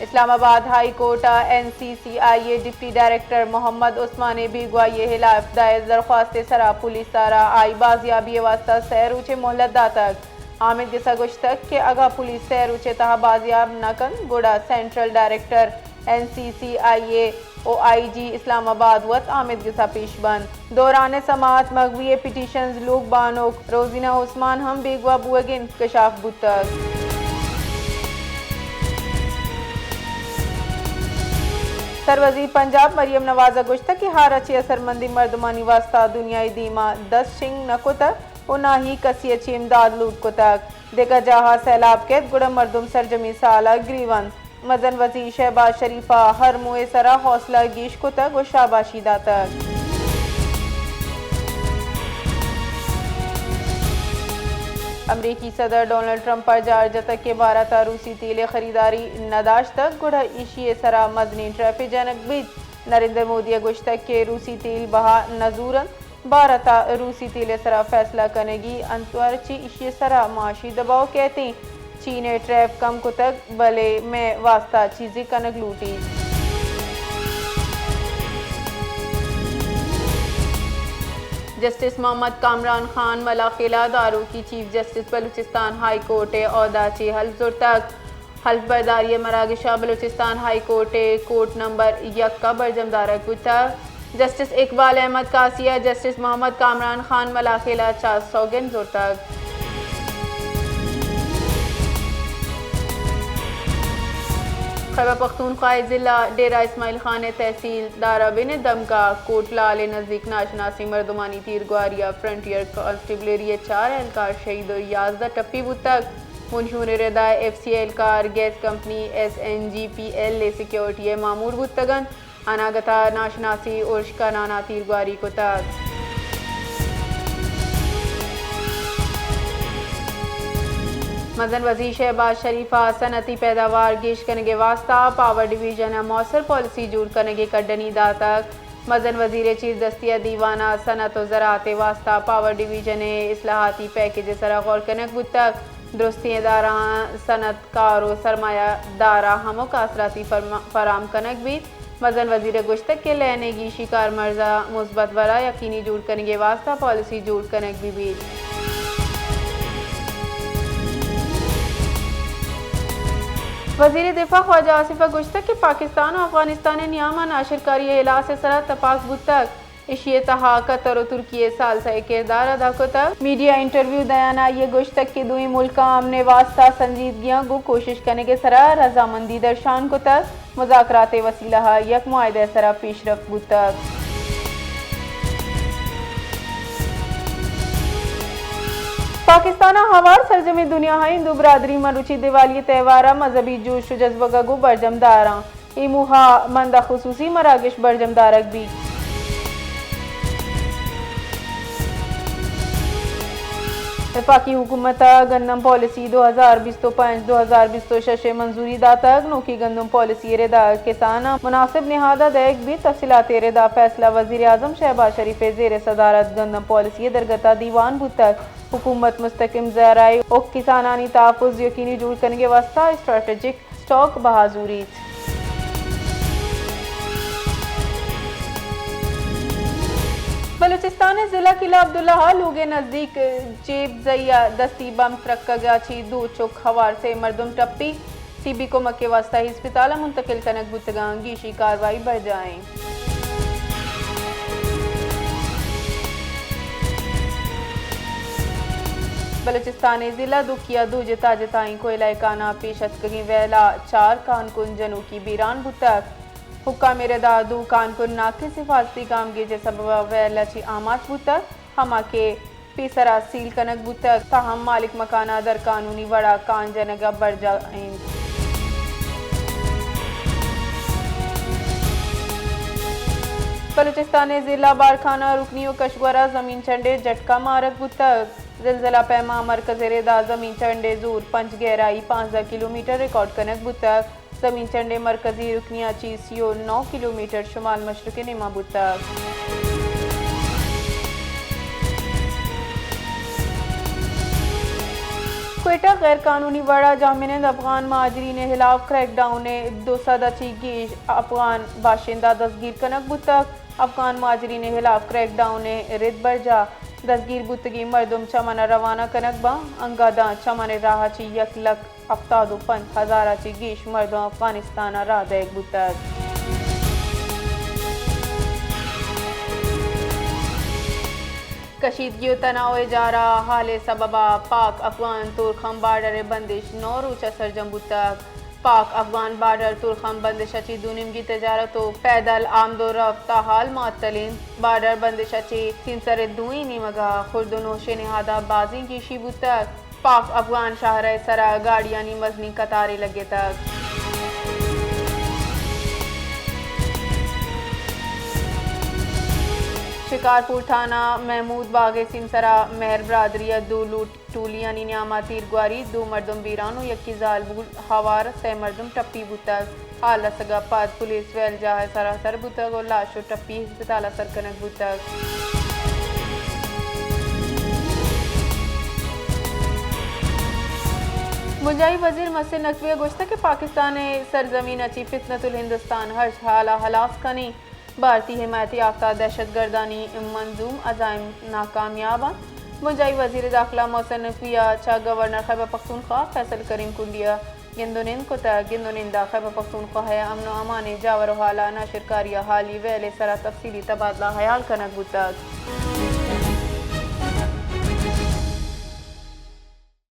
Islamabad high court NCCIA deputy director Mohammad Usman बीगवाई खिलाफ दायर दरख्वास्त सरा पुलिस तारा आई बाजियाबी वास्ता सैर उचे मोहलत दातक आमिद गिसा गुश्तक के अगा पुलिस सैर उचे तहा बाजियाब नकन गुड़ा central director NCCIA OIG Islamabad वत आमिद गिसा पेशबंद दौरान समात मगवी पिटीशन लोग बानोक रोजीना उस्मान हम बेगवा बुअगिन कशाफ बुतक सरवजी पंजाब मरियम नवाजा गुश्तक की हार अच्छी असरमंदी मर्दमानी वास्ता दुनियाई दीमा 10 शिंग नकुतक उना ही कसी अच्छी इमदाद लूट कुतक देखा जहा सैलाब कैद गुड़ा मर्दुम सरजमी साला ग्रीवन मजन वजी शहबाज शरीफा हर मुए सरा हौसला गीश कुतक व शाबाशी दातक अमरीकी सदर डोनाल्ड ट्रंप पर जार्जा तक के 12 रूसी तेल खरीदारी नदाश तक गुड़ा इशिए सरा मजनी ट्रैफिक जनक बीच नरेंद्र मोदी गुश्तक के रूसी तेल बहा नजूरन 12 रूसी तेल सरा फैसला कनेगी अंतरची इशिए सरा माशी दबाव कहते चीन ट्रैफ कम कुतक भले में वास्ता चीजें कनक लूटी जस्टिस मोहम्मद कामरान खान मलाखिला दारू की chief justice Balochistan high court औदाची हल्फ तक हल्फ बर्दारी मरागिशा बलूचिस्तान हाई कोर्ट नंबर 1 का बरजमदारक बुता जस्टिस इकबाल अहमद कासिया जस्टिस मोहम्मद कामरान खान मलाखिला 400 तक खैबर पख्तूनख्वा जिला डेरा इस्माइल खान तहसील दाराबिन दमका कोटलाल नज़दीक नाशनासी मर्दमानी तीरगुआरिया फ्रंटियर कांस्टेबलरी 4 एहलकार शहीद और 11 टप्पी बुतक मुनशूर रदा FC एहलकार गैस कंपनी SNGPL सिक्योरिटी मामूर बुतगन अनागता नाशनासी उर्शका नाना तीरगुआरी को तक मजन वजी शहबाज शरीफा सनती पैदावार गेश करने के वास्ता पावर डिवीजन मौसर पॉलिसी जुड़ करने के कड्डनी दातक मजन वजीर चीफ दस्तिया दीवाना सनत व ज़राअत वास्ता पावर डिवीजन इस्लाहाती पैकेज सरा गौर कनक बुतक दुरुस्ती दारा सनतकार व सरमाया दारा हमो का असराती फराम कनक भी मजन वजीर गुश्तक के लेने की शिकार मर्जा मुस्बत वाला यकीनी जुड़ करने के वास्ता पॉलिसी जुड़ कनक भी वज़ीर दिफा ख्वाजा आसिफा गुश्तक के पाकिस्तान और अफगानिस्तान नियामा नाशिरकारी इला से सरा तपाक बुतक इशिए तहा कतर और तुर्की साल से किरदार अदा को तक मीडिया इंटरव्यू दयाना ये गुश्तक के दुई मुल्क आमने वास्ता संजीदगियां को कोशिश करने के सरा रजामंदी दर्शान को तक मुज़ाकरात वसीला यक मुआहदे सरा पेशरफ बुतक पाकिस्तान हवार सरजमी दुनिया हिंदू बरादरी मरुची दिवाली त्यौहारा मजहबी जोश जज्बा गो बरजमदारा इमुहा मंदा खुसूसी मरागिश बरजमदारक भी वफाकी हुकूमत गंदम पॉलिसी 2025-2026 मंजूरी दातक नोकी गंदम पॉलिसी रेदा किसान मुनासिब निहादा दैक भी तफसीलात रेदा फैसला वजीर आजम शहबाज शरीफ जेर सदारत गंदम पॉलिसी दरगता दीवान बुतक हुकूमत मुस्तकिम ज़राए और किसानानी तहफ़्फ़ुज़ यकीनी जुड़ करने के वास्ता स्ट्रेटेजिक स्टॉक बहाजूरी बलूचिस्तान जिला किला अब्दुल्ला लोगे नज़दीक जेब जैया दस्ती बम ट्रक गाछी 2 चौक हवार से मरदुम टप्पी TB को मक्के वास्ता अस्पताल मुंतकिल कनक बुतगांगी शी कार्रवाई बढ़ जाए बलूचिस्तान जिला दुखिया दो जता जताई को इलाकाना पेशत कहीं वेला 4 कानकुन जनू की बीरान बुतक हुक्का मेरे दादू कानकुन नाके हिफाजती काम गे जैसा वेला ची आमात बुतक हमा के पीसरा सील कनक बुतक ताहम मालिक मकाना दर कानूनी वड़ा कान जनगा बढ़ जाए बलूचिस्तान जिला बारखाना रुकनियों कशगवारा जमीन चंडे झटका मारक बुतक जिलजिला पैमा मरकज रेदा जमीन चंडे जोर 5 गहराई 5 किलोमीटर रिकॉर्ड कनक बुतक जमीन चंडे मरकजी रुकनिया चीसियो 9 किलोमीटर शुमाल मशरक़ निमा बुतक क्वेटा गैर कानूनी वाड़ा जामिनंद अफगान महाजरीन खिलाफ क्रैकडाउन ने 200 अफगान बाशिंदा दस्तगीर कनक बुतक अफगान महाजरीन खिलाफ क्रैकडाउन ने रिद बरजा दस्तगीर बुतगी मरदम चमन रवाना कनक बा अंगादा चमन राहची 1,75,000 गीश मरदम अफगानिस्तान राह बुतक कशीदगी तनाव जा रहा हाल सबबा पाक अफगान तुरखम बार्डर बंदिश 9 रोचा सरजम बुतक पाक अफगान बार्डर तुरखम बंदिश अची दुनिमगी तजारत पैदल आमदो रफ्ता हाल मुअत्तलिन बार्डर बंदिश अची सिंसर दुई निमगा खुर्दनोश नहादा बाजी की शी बुतक पाक अफगान शहर सरा गाड़ियानी मजनी कतारे लगे तक शिकारपुर थाना महमूद बागे सिमसरा मेहर बरादरी दो टूलियानी न्यामा तीरगुआरी 2 मरदम बीरानो यकी जालबूल हवार 6 मरदम टप्पी बुतक हाल सगा पाद पुलिस वेल जा है सरासर बुतक और लाशो टप्पी अस्पताल सरकनक बुतक मुजाही वजीर मस्जिद नकवी गुश्ता के पाकिस्तान सरजमीन अची फितनतुल हिंदुस्तान हर्ष हाला हलाफ कनी भारतीय हिमायती याफ्ता दहशत गर्दानी मंजूम अजाइम नाकामयाबा मुजाही वजीर दाखिला मोहसिन नकविया चा गवर्नर खैबर पख्तूनख्वा फैसल करीम कुंडिया गिंदुनिंद को गिंदुनिंदा खैबर पख्तूनख्वा है अमन अमाने जावर हाला नशरकारिया हाली वेले सरा तफसीली तबादला हयाल कनक बुतक